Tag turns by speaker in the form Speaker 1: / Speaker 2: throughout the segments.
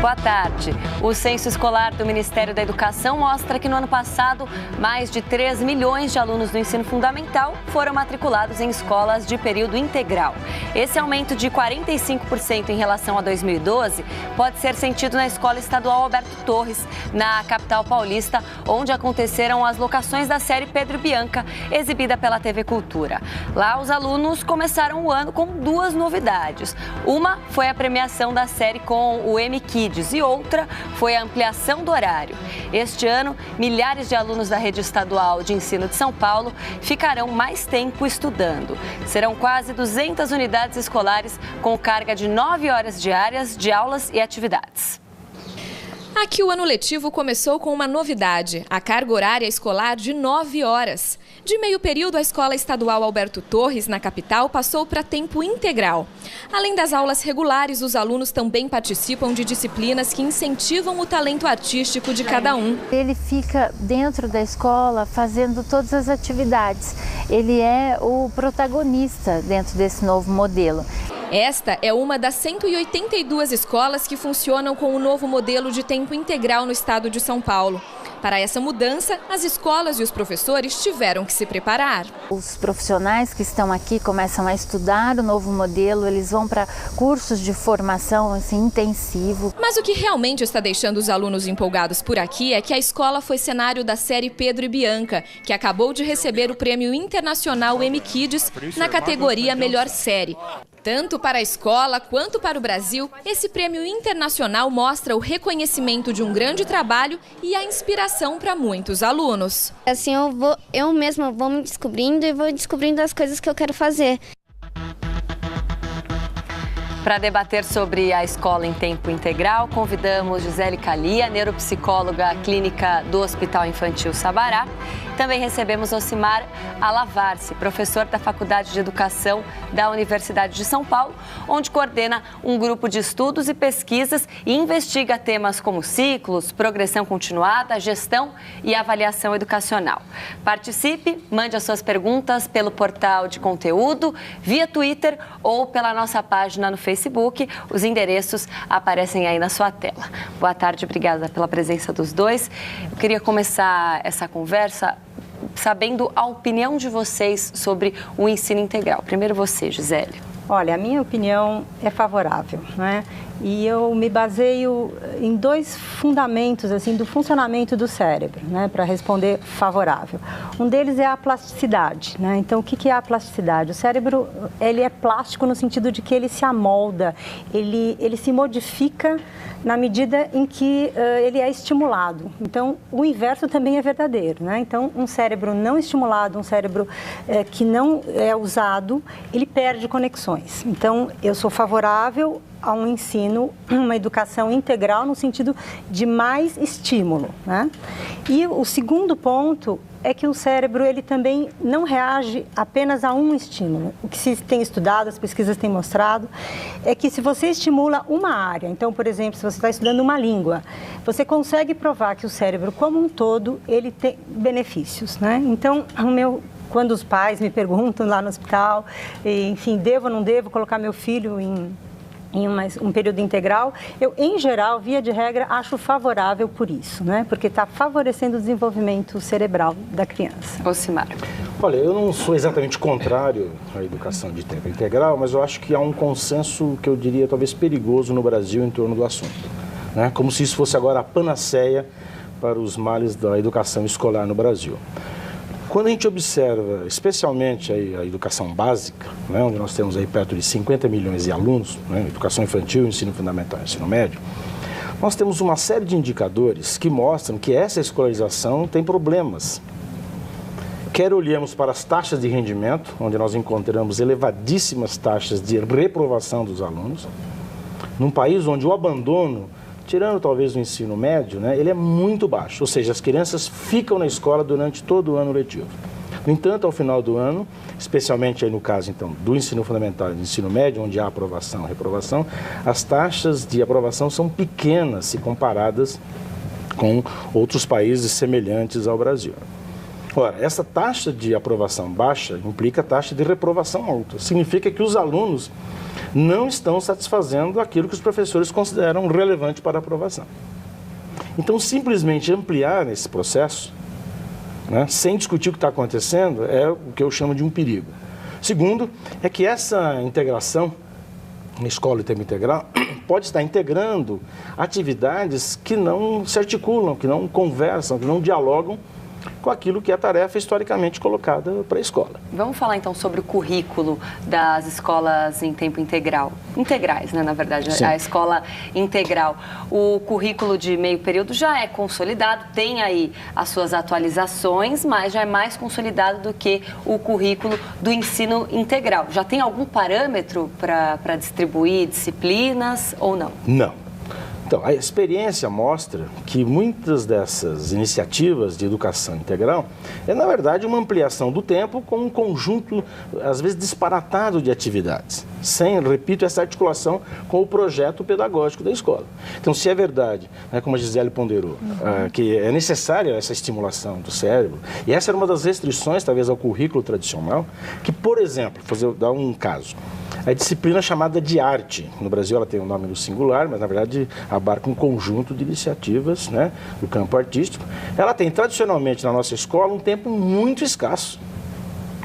Speaker 1: Boa tarde. O censo escolar do Ministério da Educação mostra que no ano passado, mais de 3 milhões de alunos do ensino fundamental foram matriculados em escolas de período integral. Esse aumento de 45% em relação a 2012 pode ser sentido na Escola Estadual Alberto Torres, na capital paulista, onde aconteceram as locações da série Pedro e Bianca, exibida pela TV Cultura. Lá, os alunos começaram o ano com 2 novidades. Uma foi a premiação da série com o M-Kids e outra foi a ampliação do horário. Este ano, milhares de alunos da rede estadual de ensino de São Paulo ficarão mais tempo estudando. Serão quase 200 unidades escolares com carga de 9 horas diárias de aulas e atividades.
Speaker 2: Aqui o ano letivo começou com uma novidade, a carga horária escolar de 9 horas. De meio período, a Escola Estadual Alberto Torres, na capital, passou para tempo integral. Além das aulas regulares, os alunos também participam de disciplinas que incentivam o talento artístico de cada um.
Speaker 3: Ele fica dentro da escola fazendo todas as atividades. Ele é o protagonista dentro desse novo modelo.
Speaker 2: Esta é uma das 182 escolas que funcionam com o novo modelo de tempo integral no estado de São Paulo. Para essa mudança, as escolas e os professores tiveram que se preparar.
Speaker 3: Os profissionais que estão aqui começam a estudar o novo modelo, eles vão para cursos de formação intensivo.
Speaker 2: Mas o que realmente está deixando os alunos empolgados por aqui é que a escola foi cenário da série Pedro e Bianca, que acabou de receber o Prêmio Internacional M-Kids na categoria Melhor Série. Tanto para a escola quanto para o Brasil, esse prêmio internacional mostra o reconhecimento de um grande trabalho e a inspiração para muitos alunos.
Speaker 4: Assim eu mesma vou me descobrindo e vou descobrindo as coisas que eu quero fazer.
Speaker 1: Para debater sobre a escola em tempo integral, convidamos Gisele Calia, neuropsicóloga clínica do Hospital Infantil Sabará. Também recebemos Ocimar Alavarce, professor da Faculdade de Educação da Universidade de São Paulo, onde coordena um grupo de estudos e pesquisas e investiga temas como ciclos, progressão continuada, gestão e avaliação educacional. Participe, mande as suas perguntas pelo portal de conteúdo, via Twitter ou pela nossa página no Facebook. Os endereços aparecem aí na sua tela. Boa tarde, obrigada pela presença dos dois. Eu queria começar essa conversa sabendo a opinião de vocês sobre o ensino integral. Primeiro você, Gisele.
Speaker 5: Olha, a minha opinião é favorável, né? E eu me baseio em 2 fundamentos assim, do funcionamento do cérebro, né, para responder favorável. Um deles é a plasticidade, né? Então, o que é a plasticidade? O cérebro ele é plástico no sentido de que ele se amolda, ele se modifica na medida em que ele é estimulado. Então, o inverso também é verdadeiro, né? Então, um cérebro não estimulado, um cérebro que não é usado, ele perde conexões. Então, eu sou favorável a um ensino, uma educação integral no sentido de mais estímulo, né? E o segundo ponto é que o cérebro ele também não reage apenas a um estímulo. O que se tem estudado, as pesquisas têm mostrado, é que se você estimula uma área, então, por exemplo, se você está estudando uma língua, você consegue provar que o cérebro como um todo, ele tem benefícios, né? Então, quando os pais me perguntam lá no hospital, enfim, devo ou não devo colocar meu filho em um período integral, eu, em geral, via de regra, acho favorável por isso, né? Porque está favorecendo o desenvolvimento cerebral da criança.
Speaker 1: Ocimar.
Speaker 6: Olha, eu não sou exatamente contrário à educação de tempo integral, mas eu acho que há um consenso que eu diria talvez perigoso no Brasil em torno do assunto, né? Como se isso fosse agora a panaceia para os males da educação escolar no Brasil. Quando a gente observa, especialmente a educação básica, né, onde nós temos aí perto de 50 milhões de alunos, né, educação infantil, ensino fundamental e ensino médio, nós temos uma série de indicadores que mostram que essa escolarização tem problemas. Quer olhemos para as taxas de rendimento, onde nós encontramos elevadíssimas taxas de reprovação dos alunos, num país onde o abandono, tirando talvez o ensino médio, né, ele é muito baixo, ou seja, as crianças ficam na escola durante todo o ano letivo. No entanto, ao final do ano, especialmente aí no caso então do ensino fundamental e do ensino médio, onde há aprovação e reprovação, as taxas de aprovação são pequenas se comparadas com outros países semelhantes ao Brasil. Ora, essa taxa de aprovação baixa implica taxa de reprovação alta. Significa que os alunos não estão satisfazendo aquilo que os professores consideram relevante para a aprovação. Então, simplesmente ampliar esse processo, né, sem discutir o que está acontecendo, é o que eu chamo de um perigo. Segundo, é que essa integração na escola em tempo integral pode estar integrando atividades que não se articulam, que não conversam, que não dialogam com aquilo que é a tarefa historicamente colocada para a escola.
Speaker 1: Vamos falar então sobre o currículo das escolas em tempo integral. Integrais, né, na verdade,
Speaker 6: Sim.
Speaker 1: A escola integral. O currículo de meio período já é consolidado, tem aí as suas atualizações, mas já é mais consolidado do que o currículo do ensino integral. Já tem algum parâmetro para distribuir disciplinas ou não?
Speaker 6: Não. Então, a experiência mostra que muitas dessas iniciativas de educação integral é, na verdade, uma ampliação do tempo com um conjunto, às vezes, disparatado de atividades, sem, repito, essa articulação com o projeto pedagógico da escola. Então, se é verdade, né, como a Gisele ponderou, que é necessária essa estimulação do cérebro, e essa era uma das restrições, talvez, ao currículo tradicional, que, por exemplo, vou dar um caso, a disciplina chamada de arte. No Brasil ela tem o nome no singular, mas na verdade abarca um conjunto de iniciativas, né, do campo artístico. Ela tem tradicionalmente na nossa escola um tempo muito escasso,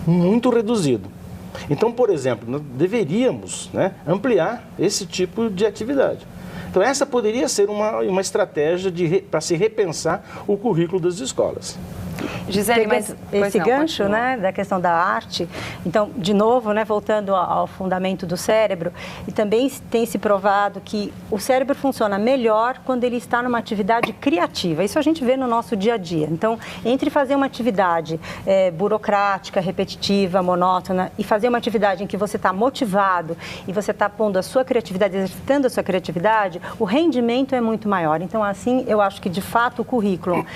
Speaker 6: muito reduzido. Então, por exemplo, nós deveríamos, né, ampliar esse tipo de atividade. Então essa poderia ser uma estratégia para se repensar o currículo das escolas.
Speaker 1: Gisele, mas
Speaker 5: esse gancho, né, da questão da arte, então, de novo, né, voltando ao fundamento do cérebro, e também tem se provado que o cérebro funciona melhor quando ele está numa atividade criativa. Isso a gente vê no nosso dia a dia. Então, entre fazer uma atividade burocrática, repetitiva, monótona, e fazer uma atividade em que você está motivado e você está pondo a sua criatividade, exercitando a sua criatividade, o rendimento é muito maior. Então, assim, eu acho que, de fato, o currículo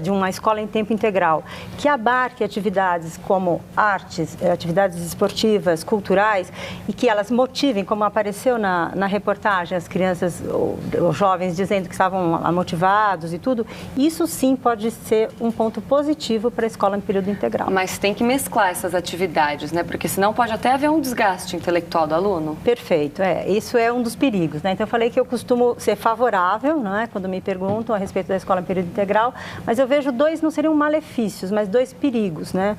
Speaker 5: de uma escola em tempo integral, que abarque atividades como artes, atividades esportivas, culturais, e que elas motivem, como apareceu na reportagem, as crianças ou jovens dizendo que estavam motivados e tudo, isso sim pode ser um ponto positivo para a escola em período integral.
Speaker 1: Mas tem que mesclar essas atividades, né? Porque senão pode até haver um desgaste intelectual do aluno.
Speaker 5: Perfeito, isso é um dos perigos, né? Então eu falei que eu costumo ser favorável, não é? Quando me perguntam a respeito da escola em período integral, mas eu vejo dois, não seriam malefícios, mas dois perigos, né?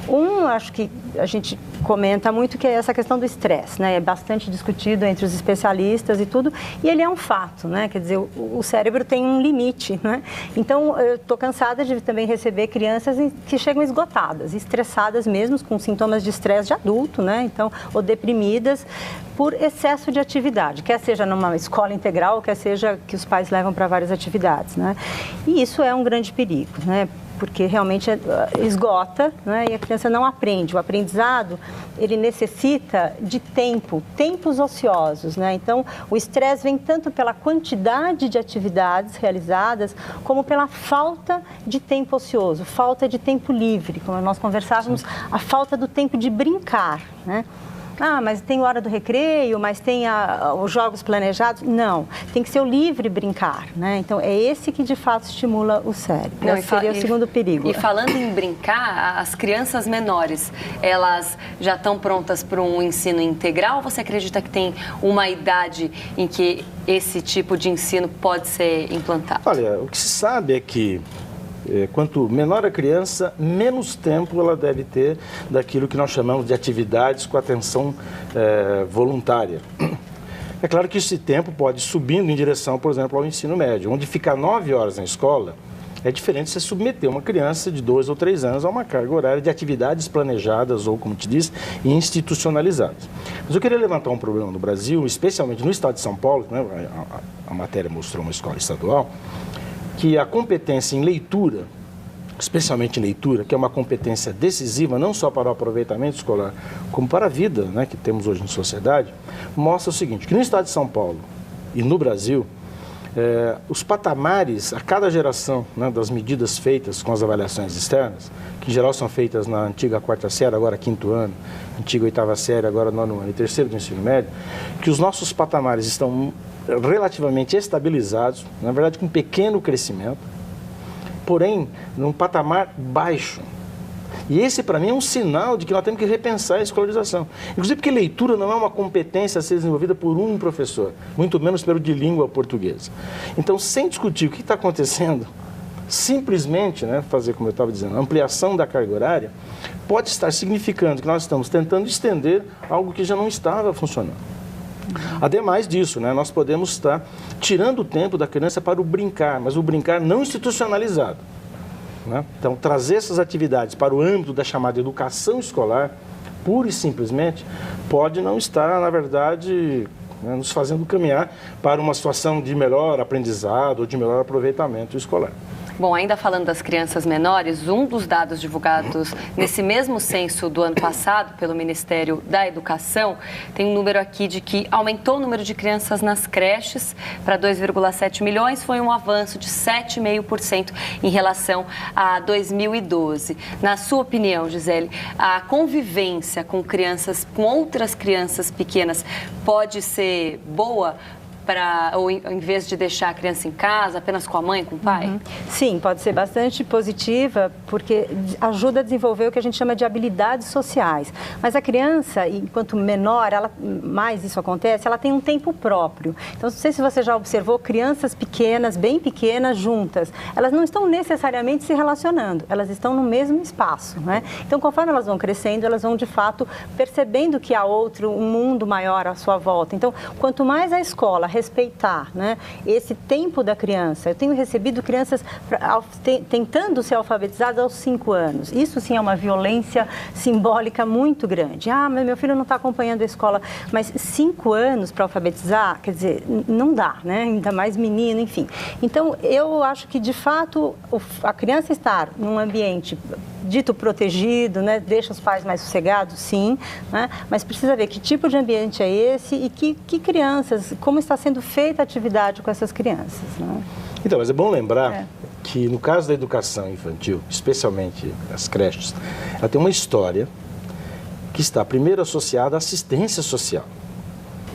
Speaker 5: Um, acho que a gente comenta muito, que é essa questão do estresse, né? É bastante discutido entre os especialistas e tudo, e ele é um fato, né? Quer dizer, o cérebro tem um limite, né? Então, eu estou cansada de também receber crianças que chegam esgotadas, estressadas mesmo, com sintomas de estresse de adulto, né? Então, ou deprimidas por excesso de atividade, quer seja numa escola integral, quer seja que os pais levam para várias atividades, né? E isso é um grande perigo, né? Porque realmente esgota, né? E a criança não aprende. O aprendizado, ele necessita de tempos ociosos, né? Então, o estresse vem tanto pela quantidade de atividades realizadas, como pela falta de tempo ocioso, falta de tempo livre, como nós conversávamos, a falta do tempo de brincar, né? Ah, mas tem hora do recreio, mas tem os jogos planejados. Não, tem que ser o livre brincar, né? Então, é esse que, de fato, estimula o cérebro. Esse seria o segundo perigo.
Speaker 1: E falando em brincar, as crianças menores, elas já estão prontas para um ensino integral? Ou você acredita que tem uma idade em que esse tipo de ensino pode ser implantado?
Speaker 6: Olha, o que se sabe é que quanto menor a criança, menos tempo ela deve ter daquilo que nós chamamos de atividades com atenção voluntária. É claro que esse tempo pode ir subindo em direção, por exemplo, ao ensino médio, onde ficar 9 horas na escola é diferente de você submeter uma criança de 2 ou 3 anos a uma carga horária de atividades planejadas ou, como te diz, institucionalizadas. Mas eu queria levantar um problema no Brasil, especialmente no estado de São Paulo, né? A matéria mostrou uma escola estadual, que a competência em leitura, especialmente em leitura, que é uma competência decisiva não só para o aproveitamento escolar, como para a vida, né, que temos hoje na sociedade, mostra o seguinte, que no estado de São Paulo e no Brasil, os patamares a cada geração, né, das medidas feitas com as avaliações externas, que em geral são feitas na antiga 4ª série, agora 5º ano, antiga 8ª série, agora 9º ano e 3º do ensino médio, que os nossos patamares estão relativamente estabilizados, na verdade com pequeno crescimento, porém num patamar baixo E esse, para mim, é um sinal de que nós temos que repensar a escolarização. Inclusive porque leitura não é uma competência a ser desenvolvida por um professor, muito menos pelo de língua portuguesa. Então, sem discutir o que está acontecendo, simplesmente, né, fazer, como eu estava dizendo, a ampliação da carga horária, pode estar significando que nós estamos tentando estender algo que já não estava funcionando. Ademais disso, né, nós podemos estar tirando o tempo da criança para o brincar, mas o brincar não institucionalizado. Né? Então, trazer essas atividades para o âmbito da chamada educação escolar, pura e simplesmente, pode não estar, na verdade, né, nos fazendo caminhar para uma situação de melhor aprendizado ou de melhor aproveitamento escolar.
Speaker 1: Bom, ainda falando das crianças menores, um dos dados divulgados nesse mesmo censo do ano passado pelo Ministério da Educação, tem um número aqui de que aumentou o número de crianças nas creches para 2,7 milhões, foi um avanço de 7,5% em relação a 2012. Na sua opinião, Gisele, a convivência com crianças, com outras crianças pequenas, pode ser boa? Ou em vez de deixar a criança em casa, apenas com a mãe, com o pai?
Speaker 5: Sim, pode ser bastante positiva, porque ajuda a desenvolver o que a gente chama de habilidades sociais. Mas a criança, enquanto menor, mais isso acontece, ela tem um tempo próprio. Então, não sei se você já observou crianças pequenas, bem pequenas, juntas. Elas não estão necessariamente se relacionando, elas estão no mesmo espaço, né? Então, conforme elas vão crescendo, elas vão, de fato, percebendo que há um mundo maior à sua volta. Então, quanto mais a escola respeitar, né, esse tempo da criança. Eu tenho recebido crianças tentando ser alfabetizadas aos 5 anos. Isso sim é uma violência simbólica muito grande. Ah, mas meu filho não está acompanhando a escola. Mas 5 anos para alfabetizar, quer dizer, não dá, né? Ainda mais menino, enfim. Então, eu acho que, de fato, a criança estar num ambiente dito protegido, né, deixa os pais mais sossegados, sim, né, mas precisa ver que tipo de ambiente é esse e que crianças, como está sendo feita a atividade com essas crianças. Né?
Speaker 6: Então, mas é bom lembrar que no caso da educação infantil, especialmente as creches, ela tem uma história que está primeiro associada à assistência social.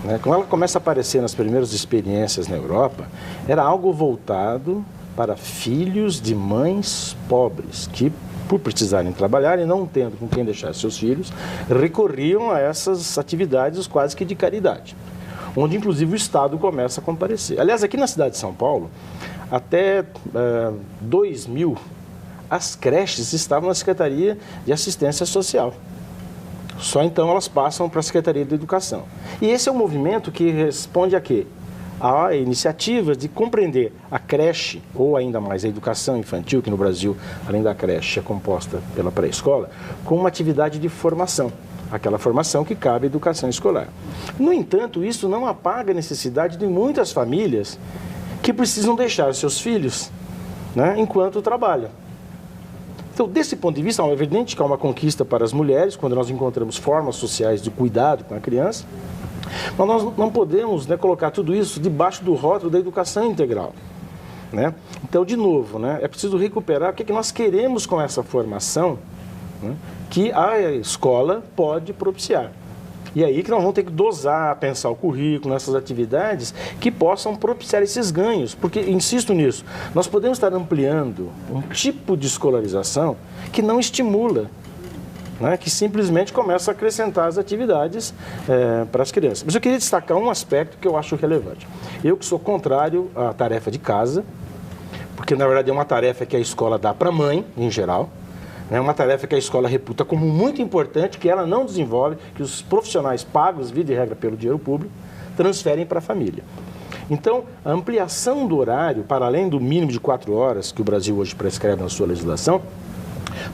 Speaker 6: Né? Quando ela começa a aparecer nas primeiras experiências na Europa, era algo voltado para filhos de mães pobres, que por precisarem trabalhar e não tendo com quem deixar seus filhos, recorriam a essas atividades quase que de caridade, onde inclusive o Estado começa a comparecer. Aliás, aqui na cidade de São Paulo, até 2000, as creches estavam na Secretaria de Assistência Social. Só então elas passam para a Secretaria de Educação. E esse é um movimento que responde a quê? A iniciativa de compreender a creche, ou ainda mais a educação infantil, que no Brasil, além da creche, é composta pela pré-escola, como uma atividade de formação, aquela formação que cabe à educação escolar. No entanto, isso não apaga a necessidade de muitas famílias que precisam deixar seus filhos, né, enquanto trabalham. Então, desse ponto de vista, é evidente que há uma conquista para as mulheres, quando nós encontramos formas sociais de cuidado com a criança, mas nós não podemos, né, colocar tudo isso debaixo do rótulo da educação integral. Né? Então, de novo, né, é preciso recuperar o que nós queremos com essa formação, né, que a escola pode propiciar. E aí que nós vamos ter que dosar, pensar o currículo, nessas atividades que possam propiciar esses ganhos. Porque, insisto nisso, nós podemos estar ampliando um tipo de escolarização que não estimula, né, que simplesmente começa a acrescentar as atividades para as crianças. Mas eu queria destacar um aspecto que eu acho relevante. Eu que sou contrário à tarefa de casa, porque na verdade é uma tarefa que a escola dá para a mãe, em geral, é uma tarefa que a escola reputa como muito importante, que ela não desenvolve, que os profissionais pagos, via de regra pelo dinheiro público, transferem para a família. Então, a ampliação do horário, para além do mínimo de 4 horas que o Brasil hoje prescreve na sua legislação,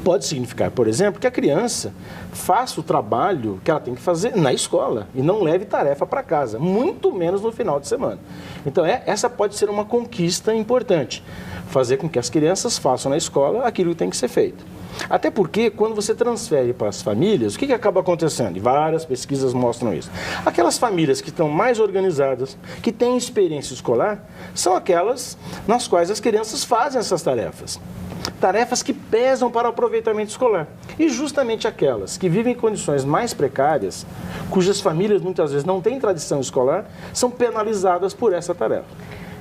Speaker 6: pode significar, por exemplo, que a criança faça o trabalho que ela tem que fazer na escola e não leve tarefa para casa, muito menos no final de semana. Então, essa pode ser uma conquista importante, fazer com que as crianças façam na escola aquilo que tem que ser feito. Até porque, quando você transfere para as famílias, o que acaba acontecendo? E várias pesquisas mostram isso. Aquelas famílias que estão mais organizadas, que têm experiência escolar, são aquelas nas quais as crianças fazem essas tarefas. Tarefas que pesam para o aproveitamento escolar. E justamente aquelas que vivem em condições mais precárias, cujas famílias muitas vezes não têm tradição escolar, são penalizadas por essa tarefa.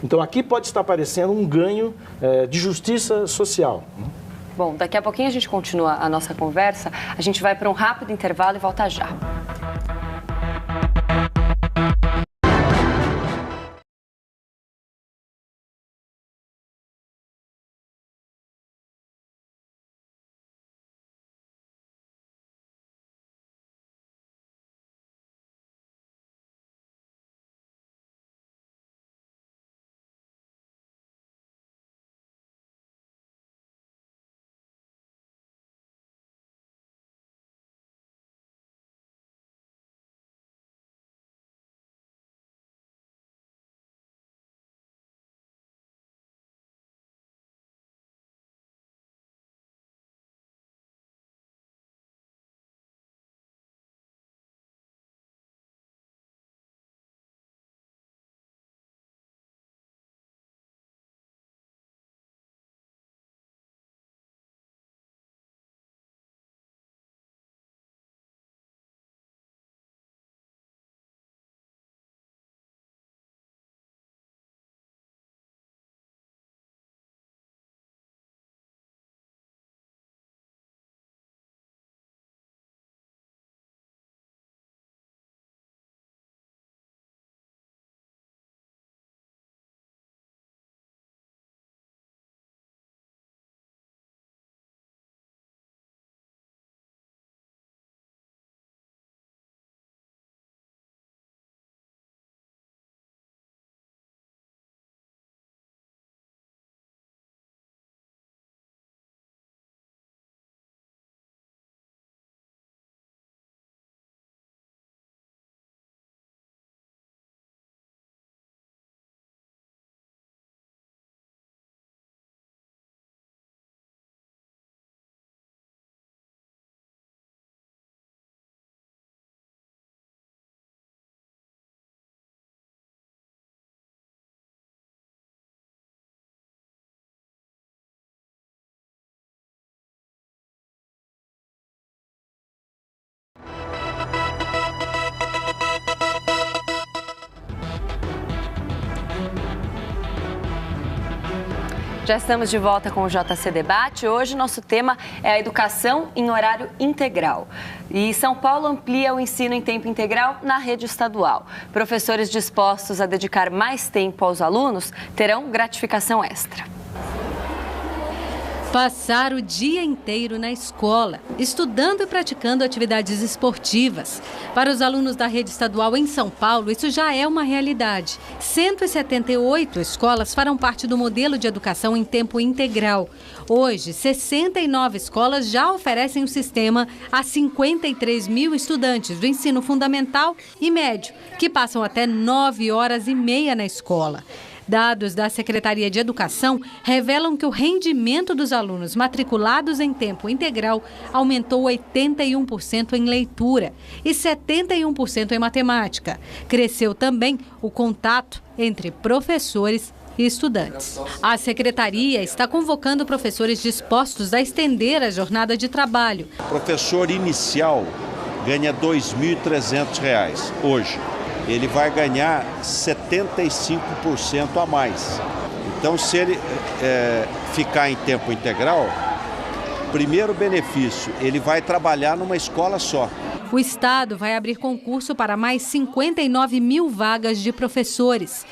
Speaker 6: Então aqui pode estar aparecendo um ganho de justiça social.
Speaker 1: Bom, daqui a pouquinho a gente continua a nossa conversa. A gente vai para um rápido intervalo e volta já. Já estamos de volta com o JC Debate. Hoje nosso tema é a educação em horário integral. E São Paulo amplia o ensino em tempo integral na rede estadual. Professores dispostos a dedicar mais tempo aos alunos terão gratificação extra.
Speaker 7: Passar o dia inteiro na escola, estudando e praticando atividades esportivas. Para os alunos da rede estadual em São Paulo, isso já é uma realidade. 178 escolas farão parte do modelo de educação em tempo integral. Hoje, 69 escolas já oferecem o sistema a 53 mil estudantes do ensino fundamental e médio, que passam até 9 horas e meia na escola. Dados da Secretaria de Educação revelam que o rendimento dos alunos matriculados em tempo integral aumentou 81% em leitura e 71% em matemática. Cresceu também o contato entre professores e estudantes. A Secretaria está convocando professores dispostos a estender a jornada de trabalho.
Speaker 8: O professor inicial ganha R$ 2.300 hoje. Ele vai ganhar 75% a mais. Então, se ele ficar em tempo integral, primeiro benefício, ele vai trabalhar numa escola só.
Speaker 7: O Estado vai abrir concurso para mais 59 mil vagas de professores.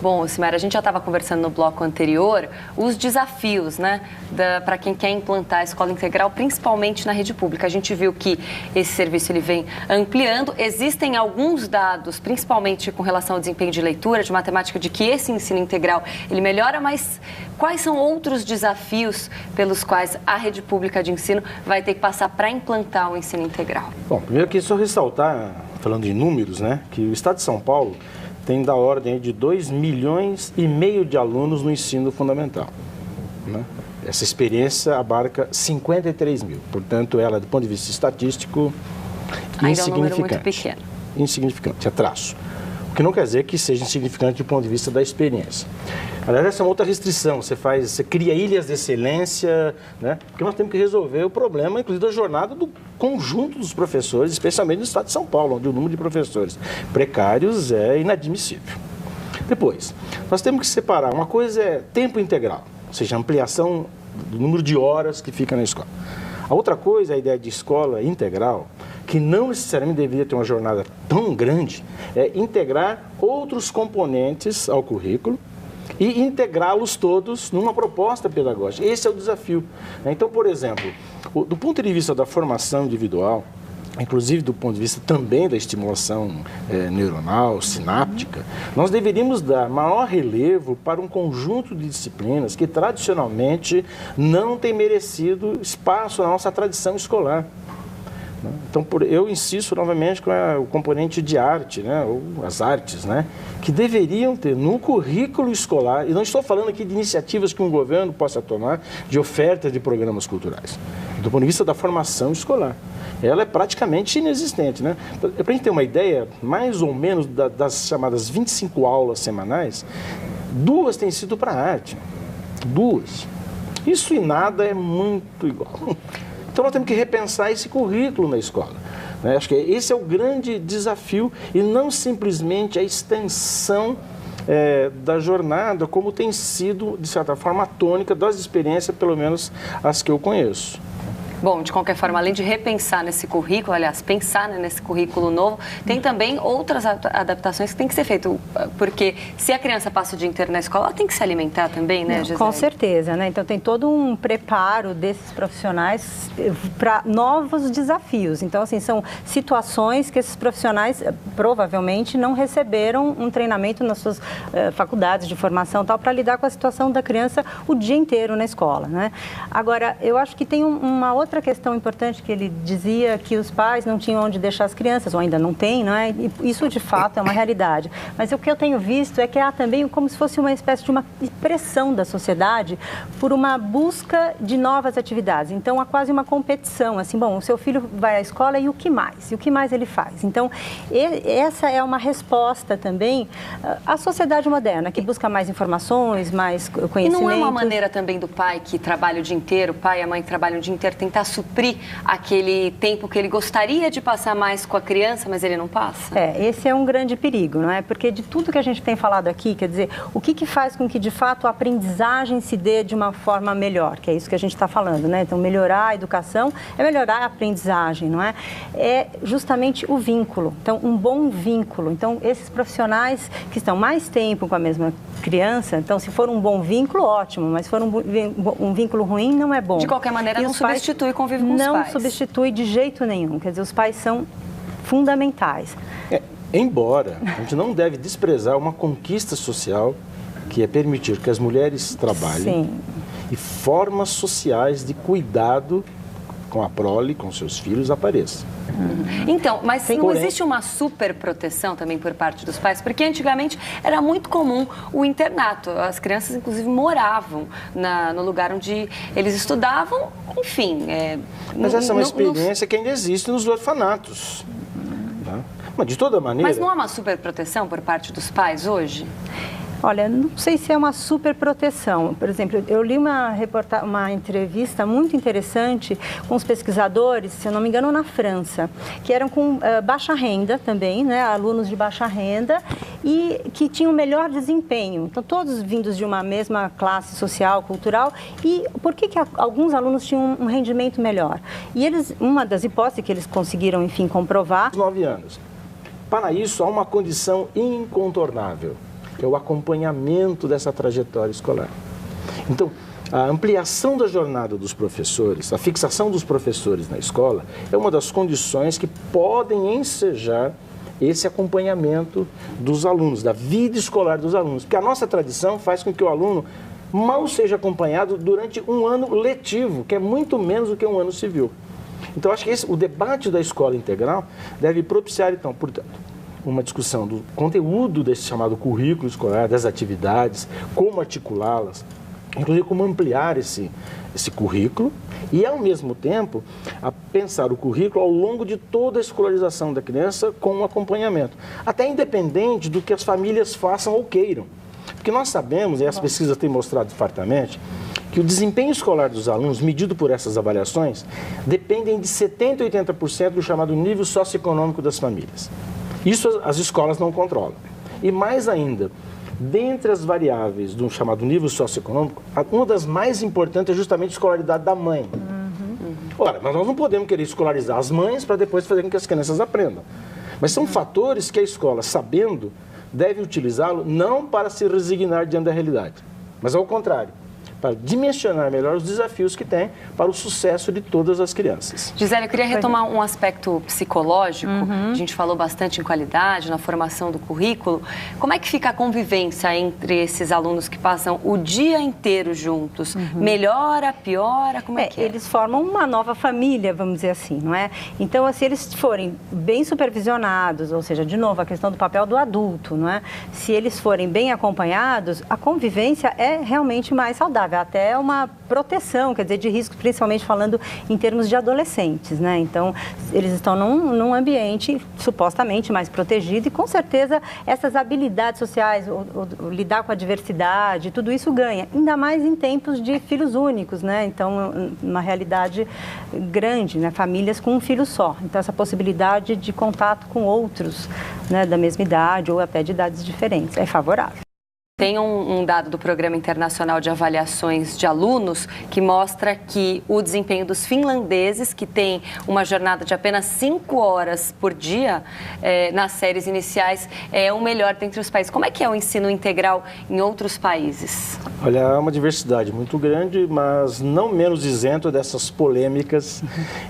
Speaker 1: Bom, Simara, a gente já estava conversando no bloco anterior os desafios, né, para quem quer implantar a escola integral, principalmente na rede pública. A gente viu que esse serviço ele vem ampliando. Existem alguns dados, principalmente com relação ao desempenho de leitura, de matemática, de que esse ensino integral ele melhora, mas quais são outros desafios pelos quais a rede pública de ensino vai ter que passar para implantar o ensino integral?
Speaker 6: Bom, primeiro aqui só ressaltar, falando em números, né, que o Estado de São Paulo tem da ordem de 2,5 milhões de alunos no ensino fundamental, né? Essa experiência abarca 53 mil, portanto, ela, do ponto de vista estatístico,
Speaker 1: ainda é um número muito pequeno.
Speaker 6: Insignificante, é traço. O que não quer dizer que seja insignificante do ponto de vista da experiência. Aliás, essa é uma outra restrição, você cria ilhas de excelência, né? Porque nós temos que resolver o problema, inclusive, da jornada do conjunto dos professores, especialmente no estado de São Paulo, onde o número de professores precários é inadmissível. Depois, nós temos que separar, uma coisa é tempo integral, ou seja, a ampliação do número de horas que fica na escola. A outra coisa é a ideia de escola integral, que não necessariamente deveria ter uma jornada tão grande, é integrar outros componentes ao currículo e integrá-los todos numa proposta pedagógica. Esse é o desafio. Então, por exemplo, do ponto de vista da formação individual, inclusive do ponto de vista também da estimulação neuronal, sináptica, nós deveríamos dar maior relevo para um conjunto de disciplinas que tradicionalmente não tem merecido espaço na nossa tradição escolar. Então, eu insisto novamente com o componente de arte, né, ou as artes, né, que deveriam ter no currículo escolar, e não estou falando aqui de iniciativas que um governo possa tomar de oferta de programas culturais, do ponto de vista da formação escolar. Ela é praticamente inexistente, né? Para a gente ter uma ideia, mais ou menos das chamadas 25 aulas semanais, 2 têm sido para arte. 2. Isso e nada é muito igual. Então, nós temos que repensar esse currículo na escola. Né? Acho que esse é o grande desafio e não simplesmente a extensão da jornada, como tem sido, de certa forma, a tônica das experiências, pelo menos as que eu conheço.
Speaker 1: Bom, de qualquer forma, além de repensar nesse currículo, aliás, pensar nesse currículo novo, tem também outras adaptações que tem que ser feitas, porque se a criança passa o dia inteiro na escola, ela tem que se alimentar também, né, Gisele?
Speaker 5: Com certeza, né? Então, tem todo um preparo desses profissionais para novos desafios. Então, assim, são situações que esses profissionais provavelmente não receberam um treinamento nas suas faculdades de formação tal para lidar com a situação da criança o dia inteiro na escola, né? Agora, eu acho que tem uma outra questão importante que ele dizia que os pais não tinham onde deixar as crianças, ou ainda não têm, não é? E isso de fato é uma realidade. Mas o que eu tenho visto é que há também como se fosse uma espécie de uma pressão da sociedade por uma busca de novas atividades. Então há quase uma competição, assim, bom, o seu filho vai à escola e o que mais? E o que mais ele faz? Então essa é uma resposta também à sociedade moderna, que busca mais informações, mais conhecimento.
Speaker 1: E não é uma maneira também do pai que trabalha o dia inteiro, o pai e a mãe que trabalham o dia inteiro, tentar suprir aquele tempo que ele gostaria de passar mais com a criança, mas ele não passa?
Speaker 5: Esse é um grande perigo, não é? Porque de tudo que a gente tem falado aqui, quer dizer, o que faz com que, de fato, a aprendizagem se dê de uma forma melhor, que é isso que a gente está falando, né? Então, melhorar a educação é melhorar a aprendizagem, não é? É justamente o vínculo, então, um bom vínculo. Então, esses profissionais que estão mais tempo com a mesma criança, então, se for um bom vínculo, ótimo, mas se for um vínculo ruim, não é bom.
Speaker 1: De qualquer maneira, não substitui o convívio com os pais.
Speaker 5: Não substitui de jeito nenhum. Quer dizer, os pais são fundamentais.
Speaker 6: Embora a gente não deve desprezar uma conquista social que é permitir que as mulheres trabalhem. Sim. E formas sociais de cuidado com a prole, com seus filhos, apareçam.
Speaker 1: Então, mas não existe uma super proteção também por parte dos pais? Porque antigamente era muito comum o internato. As crianças, inclusive, moravam no lugar onde eles estudavam, enfim.
Speaker 6: Mas essa é uma experiência que ainda existe nos orfanatos. Tá? Mas, de toda maneira...
Speaker 1: Mas não há uma super proteção por parte dos pais hoje?
Speaker 5: Olha, não sei se é uma super proteção. Por exemplo, eu li uma entrevista muito interessante com os pesquisadores, se eu não me engano, na França, que eram com baixa renda também, né, alunos de baixa renda, e que tinham melhor desempenho. Então, todos vindos de uma mesma classe social, cultural. E por que alguns alunos tinham um rendimento melhor? E uma das hipóteses que eles conseguiram, enfim, comprovar...
Speaker 6: 9 anos. Para isso, há uma condição incontornável, que é o acompanhamento dessa trajetória escolar. Então, a ampliação da jornada dos professores, a fixação dos professores na escola, é uma das condições que podem ensejar esse acompanhamento dos alunos, da vida escolar dos alunos. Porque a nossa tradição faz com que o aluno mal seja acompanhado durante um ano letivo, que é muito menos do que um ano civil. Então, acho que o debate da escola integral deve propiciar, então, portanto, uma discussão do conteúdo desse chamado currículo escolar, das atividades, como articulá-las, inclusive como ampliar esse currículo e, ao mesmo tempo, a pensar o currículo ao longo de toda a escolarização da criança com um acompanhamento, até independente do que as famílias façam ou queiram. Porque nós sabemos, e as pesquisas têm mostrado fartamente, que o desempenho escolar dos alunos, medido por essas avaliações, dependem de 70% a 80% do chamado nível socioeconômico das famílias. Isso as escolas não controlam. E mais ainda, Dentre as variáveis do chamado nível socioeconômico, uma das mais importantes é justamente a escolaridade da mãe. Ora, mas nós não podemos querer escolarizar as mães para depois fazer com que as crianças aprendam. Mas são fatores que a escola, sabendo, deve utilizá-lo não para se resignar diante da realidade, mas ao contrário, para dimensionar melhor os desafios que tem para o sucesso de todas as crianças.
Speaker 1: Gisele, eu queria retomar um aspecto psicológico. A gente falou bastante em qualidade, na formação do currículo. Como é que fica a convivência entre esses alunos que passam o dia inteiro juntos? Melhora, piora? Como é que é?
Speaker 5: Eles formam uma nova família, vamos dizer assim, não é? Então, se eles forem bem supervisionados, ou seja, de novo, a questão do papel do adulto, não é? Se eles forem bem acompanhados, a convivência é realmente mais saudável. Até uma proteção, quer dizer, de risco, principalmente falando em termos de adolescentes, né? Então, eles estão num ambiente supostamente mais protegido e, com certeza, essas habilidades sociais, o lidar com a diversidade, tudo isso ganha, ainda mais em tempos de filhos únicos, né? Então, uma realidade grande, né? Famílias com um filho só. Então, essa possibilidade de contato com outros, né, da mesma idade ou até de idades diferentes é favorável.
Speaker 1: Tem um dado do Programa Internacional de Avaliações de Alunos que mostra que o desempenho dos finlandeses, que tem uma jornada de apenas 5 horas por dia nas séries iniciais, é o melhor dentre os países. Como é que é o ensino integral em outros países?
Speaker 6: Olha, há uma diversidade muito grande, mas não menos isento dessas polêmicas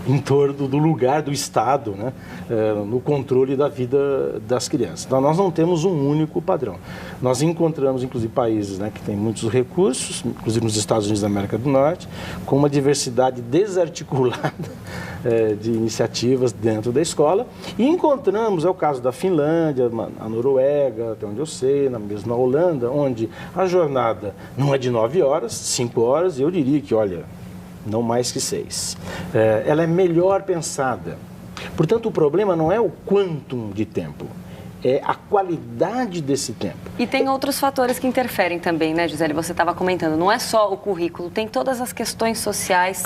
Speaker 6: em torno do lugar do Estado, né, no controle da vida das crianças. Então, nós não temos um único padrão. Nós encontramos inclusive países, né, que têm muitos recursos, inclusive nos Estados Unidos da América do Norte, com uma diversidade desarticulada de iniciativas dentro da escola. E encontramos, é o caso da Finlândia, a Noruega, até onde eu sei, mesmo na Holanda, onde a jornada não é de 9 horas, 5 horas, e eu diria que, olha, não mais que 6. Ela é melhor pensada. Portanto, o problema não é o quantum de tempo, é a qualidade desse tempo.
Speaker 1: E tem outros fatores que interferem também, né, Gisele? Você estava comentando, não é só o currículo, tem todas as questões sociais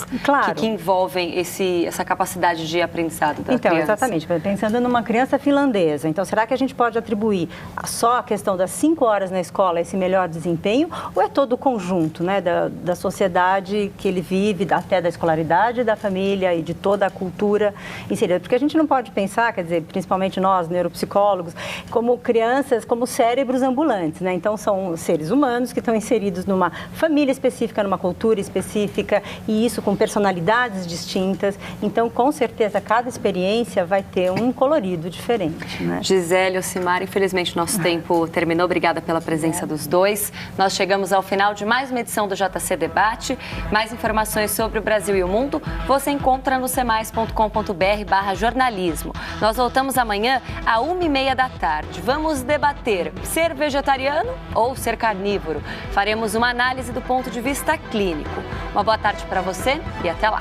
Speaker 1: que envolvem essa capacidade de aprendizado da criança.
Speaker 5: Exatamente. Pensando numa criança finlandesa, então será que a gente pode atribuir só a questão das 5 horas na escola, esse melhor desempenho, ou é todo o conjunto, né, da sociedade que ele vive, até da escolaridade, da família e de toda a cultura inserida? Porque a gente não pode pensar, quer dizer, principalmente nós, neuropsicólogos, como crianças, como cérebros ambulantes, né? Então, são seres humanos que estão inseridos numa família específica, numa cultura específica, e isso com personalidades distintas. Então, com certeza, cada experiência vai ter um colorido diferente, né?
Speaker 1: Gisele, Ocimar, infelizmente nosso tempo terminou. Obrigada pela presença dos dois. Nós chegamos ao final de mais uma edição do JC Debate. Mais informações sobre o Brasil e o mundo você encontra no cemais.com.br/jornalismo. Nós voltamos amanhã à 1h30 da tarde. Vamos debater ser vegetariano ou ser carnívoro. Faremos uma análise do ponto de vista clínico. Uma boa tarde para você e até lá.